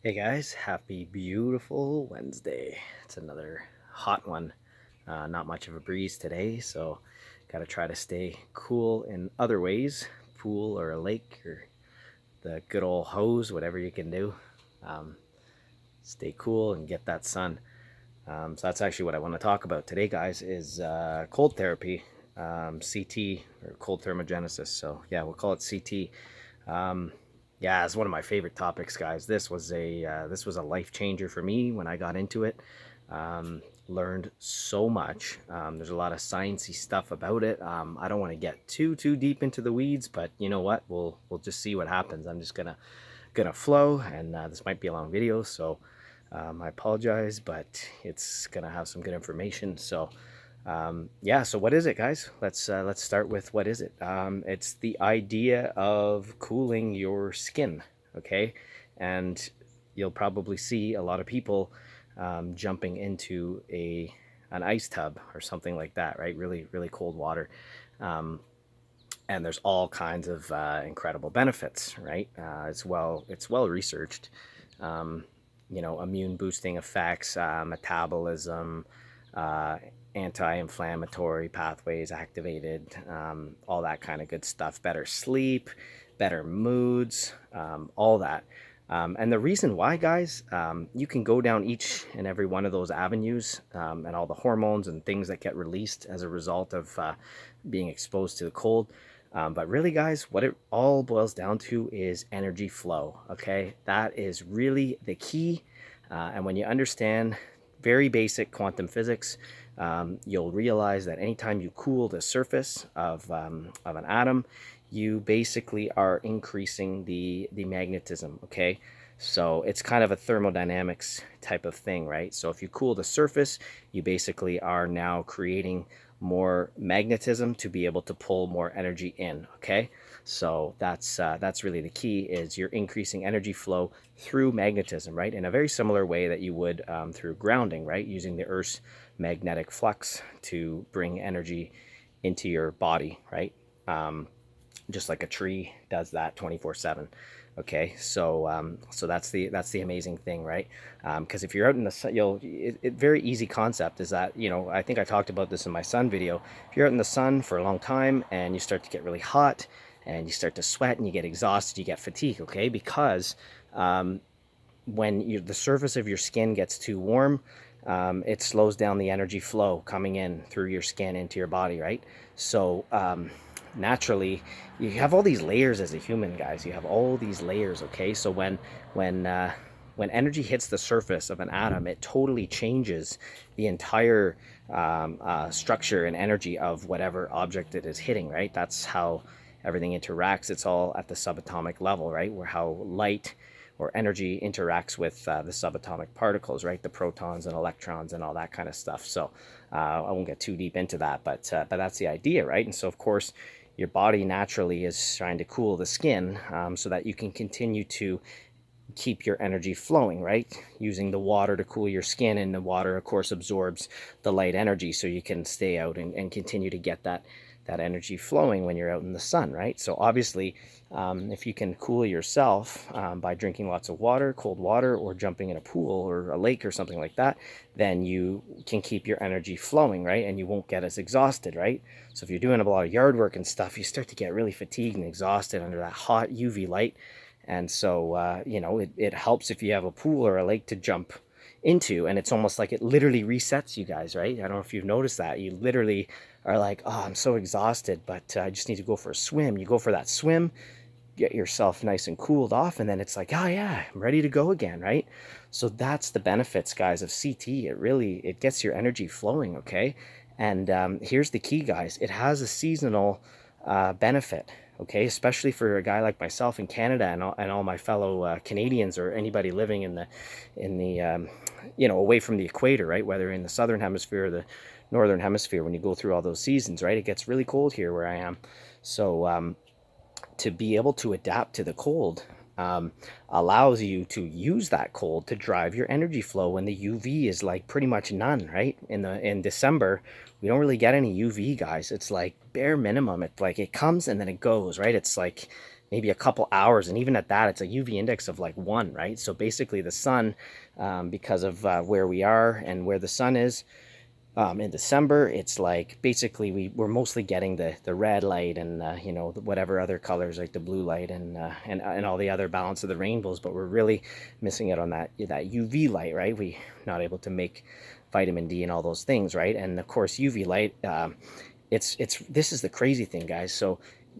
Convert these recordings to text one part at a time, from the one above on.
Hey guys, happy beautiful Wednesday. It's another hot one. Not much of a breeze today, so gotta try to stay cool in other ways, pool or a lake or the good old hose, whatever you can do. Um, Stay cool and get that sun. So that's actually what I want to talk about today, guys, is cold therapy, CT or cold thermogenesis. So yeah, we'll call it CT. Um, yeah, it's one of my favorite topics, guys. This was a life changer for me when I got into it. Learned so much. There's a lot of sciencey stuff about it. I don't want to get too deep into the weeds, but you know what? We'll just see what happens. I'm just gonna flow, and this might be a long video, so I apologize, but it's gonna have some good information. So yeah, so what is it, guys? Let's start with what is it. It's the idea of cooling your skin, okay? And you'll probably see a lot of people jumping into an ice tub or something like that, right? Really cold water. And there's all kinds of incredible benefits, right? It's well researched. Um, Immune boosting effects, metabolism, uh, anti-inflammatory pathways activated, all that kind of good stuff. Better sleep, better moods, all that. And the reason why, guys, you can go down each and every one of those avenues, and all the hormones and things that get released as a result of being exposed to the cold. But really, guys, what it all boils down to is energy flow. Okay, that is really the key. And when you understand very basic quantum physics, you'll realize that anytime you cool the surface of an atom, you basically are increasing the magnetism. Okay, so it's kind of a thermodynamics type of thing, right? So if you cool the surface, you basically are now creating more magnetism to be able to pull more energy in. Okay, so that's really the key, is you're increasing energy flow through magnetism, right? In a very similar way that you would through grounding, right? Using the Earth's magnetic flux to bring energy into your body, right? Just like a tree does that 24/7. Okay, so that's the amazing thing, right? Because if you're out in the sun, very easy concept is that, I think I talked about this in my sun video. If you're out in the sun for a long time and you start to get really hot and you start to sweat and you get exhausted, you get fatigue. Okay, because when the surface of your skin gets too warm, it slows down the energy flow coming in through your skin into your body, right? So naturally, you have all these layers as a human, guys. You have all these layers. Okay, so when when energy hits the surface of an atom, it totally changes the entire structure and energy of whatever object it is hitting, right? That's how everything interacts. It's all at the subatomic level, right? Where how light or energy interacts with the subatomic particles, right? The protons and electrons and all that kind of stuff. So I won't get too deep into that, but that's the idea, right? And so of course, your body naturally is trying to cool the skin, so that you can continue to keep your energy flowing, right? Using the water to cool your skin, and the water, of course, absorbs the light energy, so you can stay out and continue to get that energy flowing when you're out in the sun, right? So obviously, if you can cool yourself by drinking lots of water, cold water, or jumping in a pool or a lake or something like that, then you can keep your energy flowing, right? And you won't get as exhausted, right? So if you're doing a lot of yard work and stuff, you start to get really fatigued and exhausted under that hot UV light. And so, it helps if you have a pool or a lake to jump into, and it's almost like it literally resets you guys, right? I don't know if you've noticed that. You literally are like, oh, I'm so exhausted, but I just need to go for a swim. You go for that swim, get yourself nice and cooled off, and then it's like, oh yeah, I'm ready to go again, right? So that's the benefits, guys, of CT. It gets your energy flowing. Okay, and here's the key, guys. It has a seasonal benefit. Okay, especially for a guy like myself in Canada, and all my fellow Canadians, or anybody living in the away from the equator, right? Whether in the southern hemisphere or the northern hemisphere, when you go through all those seasons, right? It gets really cold here where I am. So to be able to adapt to the cold allows you to use that cold to drive your energy flow when the UV is like pretty much none, right? In December, we don't really get any UV, guys. It's like bare minimum. It comes and then it goes, right? It's like maybe a couple hours, and even at that, it's a UV index of like 1, right? So basically the sun, because of where we are and where the sun is, in December, it's like basically we're mostly getting the red light and you know, whatever other colors like the blue light and all the other balance of the rainbows, but we're really missing it on that UV light, right? We not able to make vitamin D and all those things, right? And of course UV light, it's this is the crazy thing, guys. So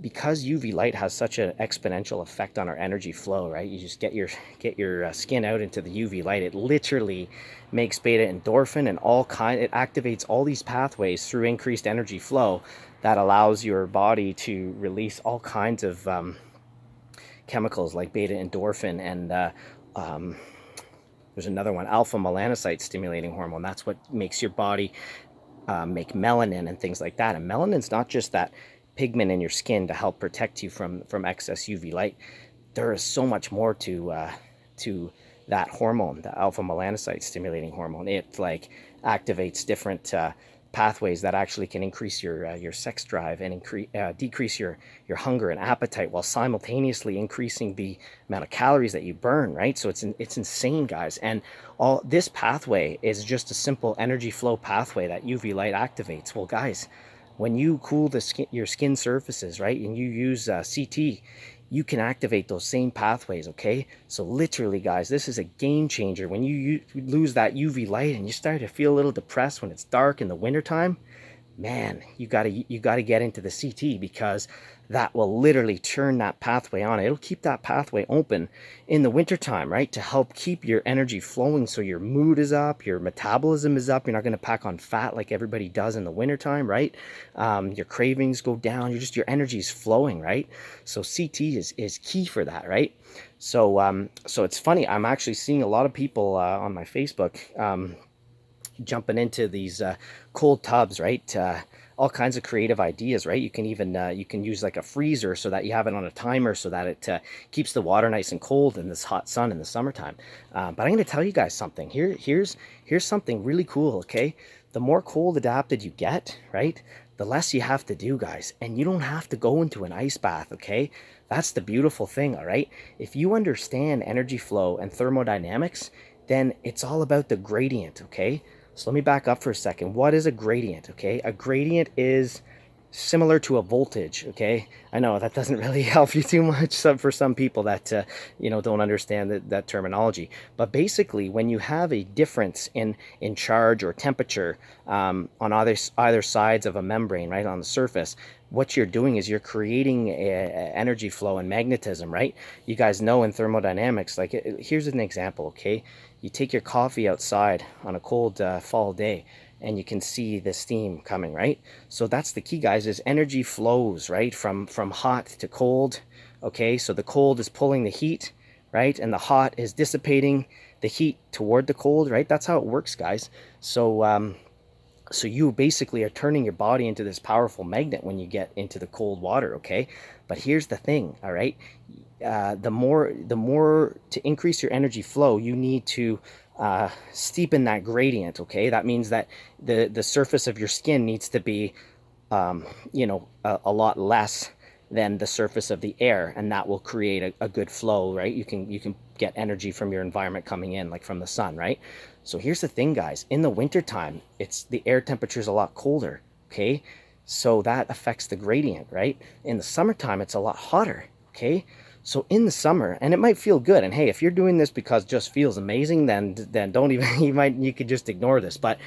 because UV light has such an exponential effect on our energy flow, right? You just get your skin out into the UV light. It literally makes beta endorphin and it activates all these pathways through increased energy flow that allows your body to release all kinds of chemicals like beta endorphin and there's another one, alpha melanocyte stimulating hormone. That's what makes your body make melanin and things like that. And melanin's not just that pigment in your skin to help protect you from excess UV light. There is so much more to that hormone, the alpha melanocyte stimulating hormone. It like activates different pathways that actually can increase your sex drive and decrease your hunger and appetite, while simultaneously increasing the amount of calories that you burn, right? So it's insane, guys. And all this pathway is just a simple energy flow pathway that UV light activates. Well, guys, when you cool your skin surfaces, right, and you use CT, you can activate those same pathways, okay? So literally, guys, this is a game changer. When you lose that UV light and you start to feel a little depressed when it's dark in the wintertime, man, you gotta get into the CT, because that will literally turn that pathway on. It'll keep that pathway open in the wintertime, right? To help keep your energy flowing, so your mood is up, your metabolism is up. You're not gonna pack on fat like everybody does in the wintertime, right? Your cravings go down. Your energy is flowing, right? So CT is key for that, right? So so it's funny. I'm actually seeing a lot of people on my Facebook jumping into these cold tubs, right? All kinds of creative ideas, right? You can even you can use like a freezer so that you have it on a timer so that it keeps the water nice and cold in this hot sun in the summertime. But I'm going to tell you guys something. Here's something really cool, okay? The more cold adapted you get, right, the less you have to do, guys. And you don't have to go into an ice bath, okay? That's the beautiful thing, all right? If you understand energy flow and thermodynamics, then it's all about the gradient, okay? So let me back up for a second. What is a gradient, okay? A gradient is similar to a voltage, okay? I know that doesn't really help you too much for some people that, you know, don't understand that terminology. But basically, when you have a difference in charge or temperature on either sides of a membrane, right, on the surface, what you're doing is you're creating energy flow and magnetism, right? You guys know in thermodynamics, like here's an example, okay? You take your coffee outside on a cold fall day and you can see the steam coming, right? So that's the key, guys, is energy flows, right? From hot to cold, okay? So the cold is pulling the heat, right? And the hot is dissipating the heat toward the cold, right? That's how it works, guys. So so you basically are turning your body into this powerful magnet when you get into the cold water, okay? But here's the thing, all right? The more to increase your energy flow, you need to steepen that gradient, okay? That means that the surface of your skin needs to be, you know, a lot less than the surface of the air, and that will create a good flow, right? You can get energy from your environment coming in, like from the sun, right? So here's the thing, guys. In the wintertime, the air temperature is a lot colder, okay? So that affects the gradient, right? In the summertime, it's a lot hotter, okay? So in the summer, and it might feel good, and hey, if you're doing this because it just feels amazing, then don't even, you could just ignore this. But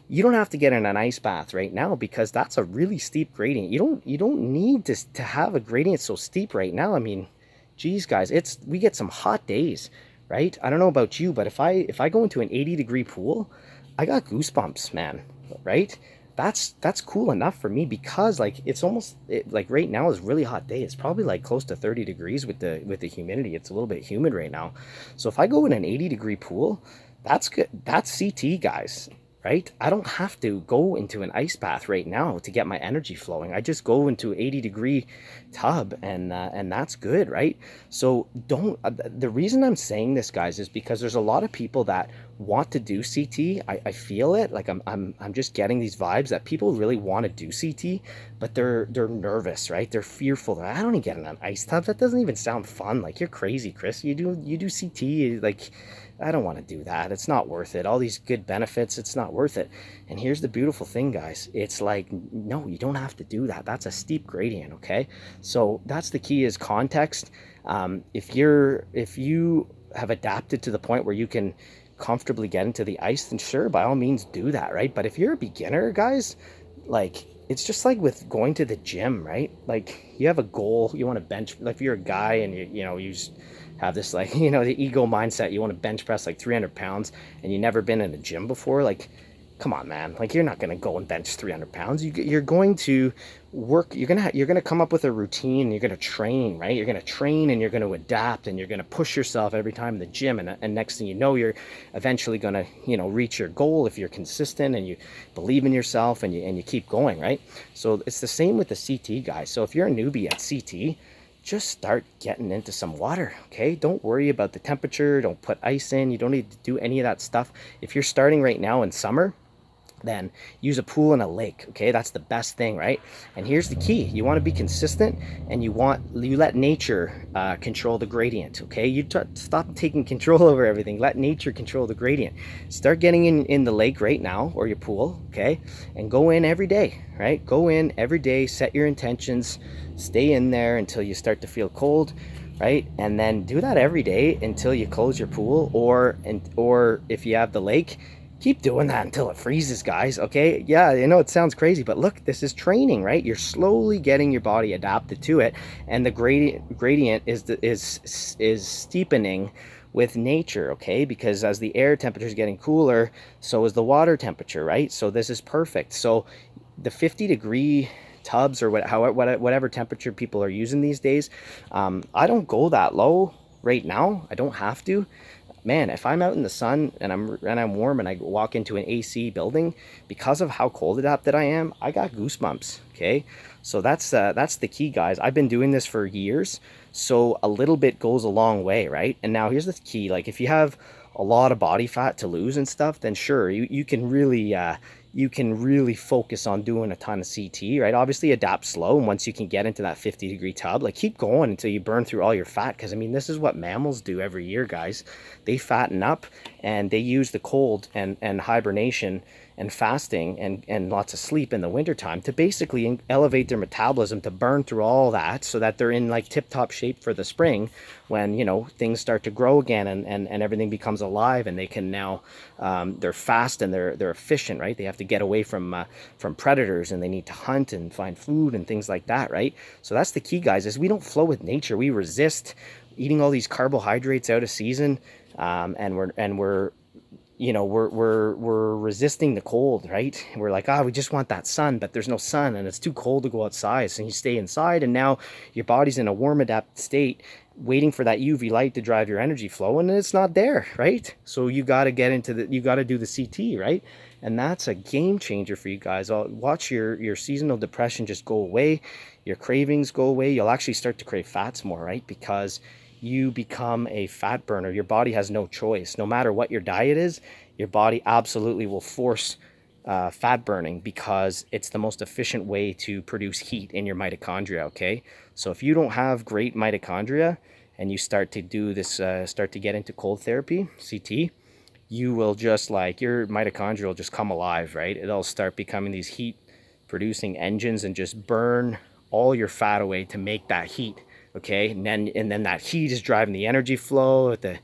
you don't have to get in an ice bath right now, because that's a really steep gradient. You don't need to have a gradient so steep right now. I mean, geez, guys, we get some hot days, right? I don't know about you, but if I go into an 80-degree pool, I got goosebumps, man, right? That's cool enough for me, because like it's almost like right now is a really hot day. It's probably like close to 30 degrees with the humidity. It's a little bit humid right now. So if I go in an 80-degree pool, that's good. That's CT, guys, right? I don't have to go into an ice bath right now to get my energy flowing. I just go into 80-degree tub, and that's good, right? So don't. The reason I'm saying this, guys, is because there's a lot of people that want to do CT. I feel it. Like I'm just getting these vibes that people really want to do CT, but they're nervous, right? They're fearful. I don't even get in an ice tub. That doesn't even sound fun. Like, you're crazy, Chris. You do CT. Like, I don't want to do that. It's not worth it. All these good benefits, it's not worth it. And here's the beautiful thing, guys. It's like, no, you don't have to do that. That's a steep gradient, okay? So that's the key, is context. If you have adapted to the point where you can comfortably get into the ice, then sure, by all means do that, right? But if you're a beginner, guys, like, it's just like with going to the gym, right? Like, you have a goal, you want to bench, like if you're a guy and you just have this, like, the ego mindset, you want to bench press like 300 pounds and you never been in a gym before, like, come on, man. Like, you're not going to go and bench 300 pounds. You're going to work. You're going to come up with a routine. You're going to train, right? You're going to train and you're going to adapt and you're going to push yourself every time in the gym. And next thing you know, you're eventually going to, reach your goal if you're consistent and you believe in yourself and you keep going, right? So it's the same with the CT, guys. So if you're a newbie at CT, just start getting into some water, okay? Don't worry about the temperature. Don't put ice in. You don't need to do any of that stuff. If you're starting right now in summer, then use a pool and a lake, okay? That's the best thing, right? And here's the key: you want to be consistent, and you let nature control the gradient, okay? Stop taking control over everything. Let nature control the gradient. Start getting in the lake right now, or your pool, okay? And go in every day, right? Go in every day, set your intentions, stay in there until you start to feel cold, right? And then do that every day until you close your pool, or if you have the lake, keep doing that until it freezes, guys, okay? Yeah, I know it sounds crazy, but look, this is training, right? You're slowly getting your body adapted to it, and the gradient is steepening with nature, okay? Because as the air temperature is getting cooler, so is the water temperature, right? So this is perfect. So the 50-degree tubs, or whatever temperature people are using these days, I don't go that low right now. I don't have to. Man, if I'm out in the sun and I'm warm and I walk into an AC building, because of how cold adapted I am, I got goosebumps, okay? So that's the key, guys. I've been doing this for years, so a little bit goes a long way, right? And now here's the key: like, if you have a lot of body fat to lose and stuff, then sure, you can really focus on doing a ton of CT, right? Obviously adapt slow, and once you can get into that 50-degree tub, like, keep going until you burn through all your fat, because I mean, this is what mammals do every year, guys. They fatten up and they use the cold and hibernation and fasting and lots of sleep in the wintertime to basically elevate their metabolism, to burn through all that, so that they're in like tip-top shape for the spring, when things start to grow again and everything becomes alive, and they can now they're fast and they're efficient, right? They have to get away from predators, and they need to hunt and find food and things like that, right? So that's the key, guys, is we don't flow with nature. We resist eating all these carbohydrates out of season, and we're resisting the cold, right? We're like, we just want that sun, but there's no sun and it's too cold to go outside. So you stay inside, and now your body's in a warm adapted state, waiting for that UV light to drive your energy flow, and it's not there, right? So you got to you got to do the CT, right? And that's a game changer for you guys. I'll watch your seasonal depression just go away, your cravings go away. You'll actually start to crave fats more, right? Because you become a fat burner. Your body has no choice. No matter what your diet is, your body absolutely will force fat burning, because it's the most efficient way to produce heat in your mitochondria, okay? So if you don't have great mitochondria and you start to do this, start to get into cold therapy, CT, you will just, like, your mitochondria will just come alive, right? It'll start becoming these heat producing engines and just burn all your fat away to make that heat, okay? And then that heat is driving the energy flow at the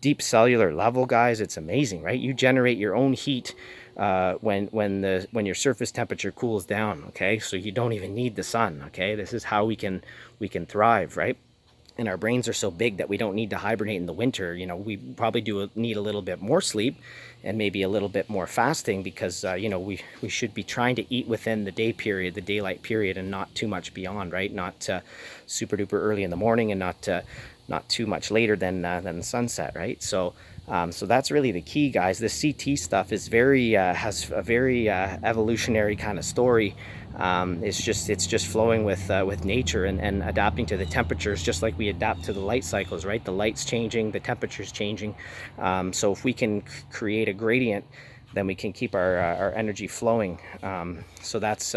deep cellular level, guys. It's amazing, right? You generate your own heat when your surface temperature cools down, okay? So you don't even need the sun, okay? This is how we can thrive, right? And our brains are so big that we don't need to hibernate in the winter. We probably need a little bit more sleep and maybe a little bit more fasting, because we should be trying to eat within the day period, the daylight period, and not too much beyond, right? Not super duper early in the morning, and not not too much later than sunset, right? So so that's really the key, guys. This CT stuff is very has a very evolutionary kind of story. It's just flowing with nature and adapting to the temperatures, just like we adapt to the light cycles, right? The light's changing, the temperature's changing. So if we can create a gradient, then we can keep our energy flowing. So that's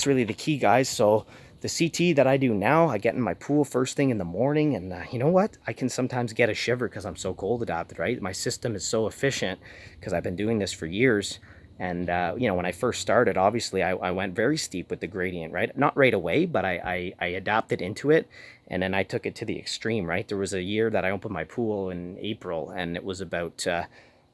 really the key, guys. So the CT that I do now, I get in my pool first thing in the morning, and you know what? I can sometimes get a shiver because I'm so cold adapted, right? My system is so efficient because I've been doing this for years. And you know, when I first started, obviously I went very steep with the gradient, right? Not right away, but I adapted into it, and then I took it to the extreme, right? There was a year that I opened my pool in April, and it was about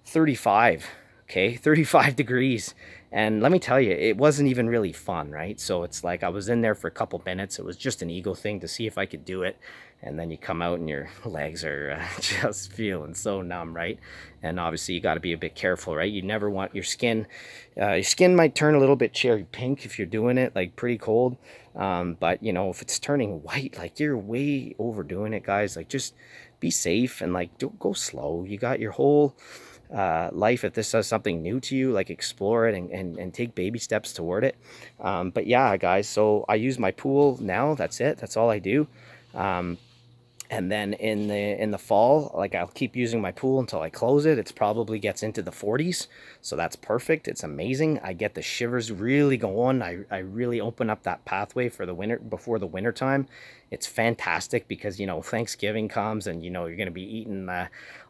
35, okay, 35 degrees. And let me tell you, it wasn't even really fun, right? So it's like I was in there for a couple minutes. It was just an ego thing to see if I could do it. And then you come out and your legs are just feeling so numb, right? And obviously you got to be a bit careful, right? You never want your skin might turn a little bit cherry pink if you're doing it like pretty cold. But you know, if it's turning white, like you're way overdoing it, guys. Like just be safe and like don't go slow. You got your whole life. If this is something new to you, like explore it and take baby steps toward it. But yeah, guys, so I use my pool now. That's it. That's all I do. And then in the fall, like I'll keep using my pool until I close it. It's probably gets into the 40s, so that's perfect. It's amazing. I get the shivers really going. I really open up that pathway for the winter, before the winter time. It's fantastic because, you know, Thanksgiving comes and, you know, you're going to be eating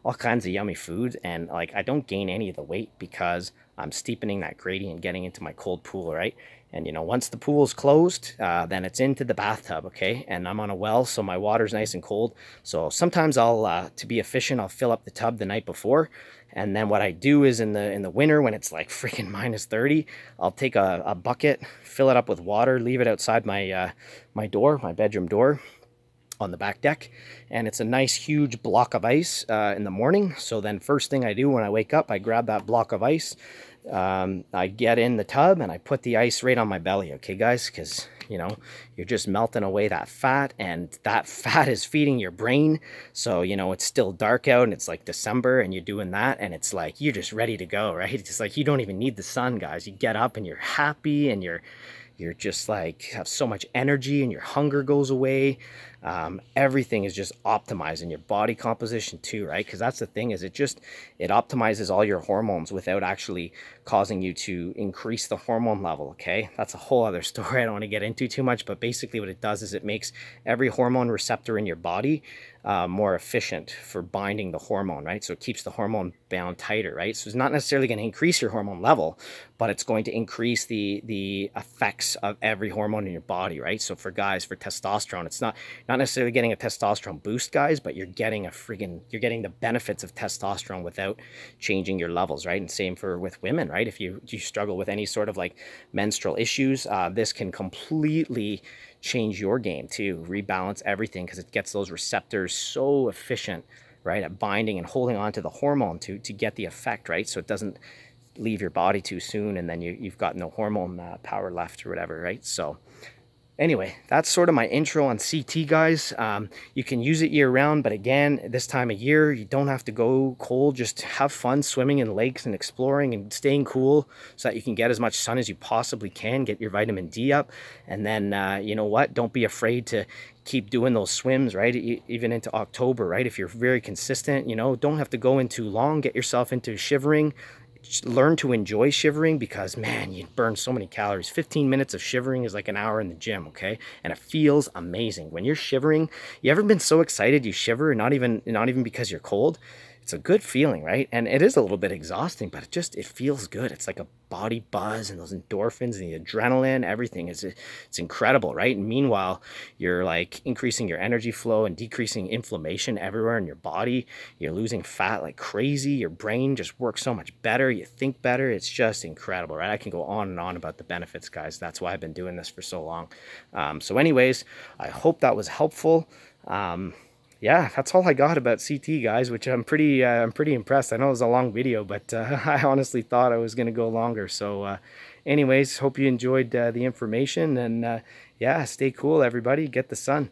all kinds of yummy food. And like, I don't gain any of the weight because I'm steepening that gradient getting into my cold pool, right? And, you know, once the pool's closed, then it's into the bathtub, okay? And I'm on a well, so my water's nice and cold. So sometimes I'll, to be efficient, I'll fill up the tub the night before. And then what I do is in the winter when it's like freaking minus 30, I'll take a bucket, fill it up with water, leave it outside my my door, my bedroom door on the back deck, and it's a nice huge block of ice in the morning. So then first thing I do when I wake up, I grab that block of ice, I get in the tub and I put the ice right on my belly, okay guys, because you know you're just melting away that fat, and that fat is feeding your brain. So you know it's still dark out and it's like December and you're doing that, and it's like you're just ready to go, right? It's just like you don't even need the sun, guys. You get up and you're happy and you're just like have so much energy and your hunger goes away. Everything is just optimized in your body composition too, right? Because that's the thing, is it optimizes all your hormones without actually causing you to increase the hormone level. Okay, that's a whole other story I don't want to get into too much, but basically what it does is it makes every hormone receptor in your body more efficient for binding the hormone, right? So it keeps the hormone bound tighter, right? So it's not necessarily going to increase your hormone level, but it's going to increase the effects of every hormone in your body, right? So for guys, for testosterone, it's not necessarily getting a testosterone boost, guys, but you're getting the benefits of testosterone without changing your levels, right? And same for with women, right? If you struggle with any sort of like menstrual issues, this can completely change your game to rebalance everything, because it gets those receptors so efficient, right, at binding and holding on to the hormone to get the effect, right? So it doesn't leave your body too soon and then you've got no hormone power left or whatever, right? So anyway, that's sort of my intro on CT, guys. You can use it year round, but again, this time of year, you don't have to go cold. Just have fun swimming in lakes and exploring and staying cool so that you can get as much sun as you possibly can, get your vitamin D up. And then, you know what? Don't be afraid to keep doing those swims, right? Even into October, right? If you're very consistent, you know, don't have to go in too long. Get yourself into shivering. Just learn to enjoy shivering, because man, you burn so many calories. 15 minutes of shivering is like an hour in the gym, okay? And it feels amazing when you're shivering. You ever been so excited you shiver, not even because you're cold? It's a good feeling, right? And it is a little bit exhausting, but it feels good. It's like a body buzz, and those endorphins and the adrenaline, everything it's incredible, right? And meanwhile, you're like increasing your energy flow and decreasing inflammation everywhere in your body. You're losing fat like crazy. Your brain just works so much better. You think better. It's just incredible, right? I can go on and on about the benefits, guys. That's why I've been doing this for so long. So anyways, I hope that was helpful. Yeah, that's all I got about CT, guys, which I'm pretty impressed. I know it was a long video, but I honestly thought I was going to go longer. So anyways, hope you enjoyed the information, and yeah, stay cool, everybody. Get the sun.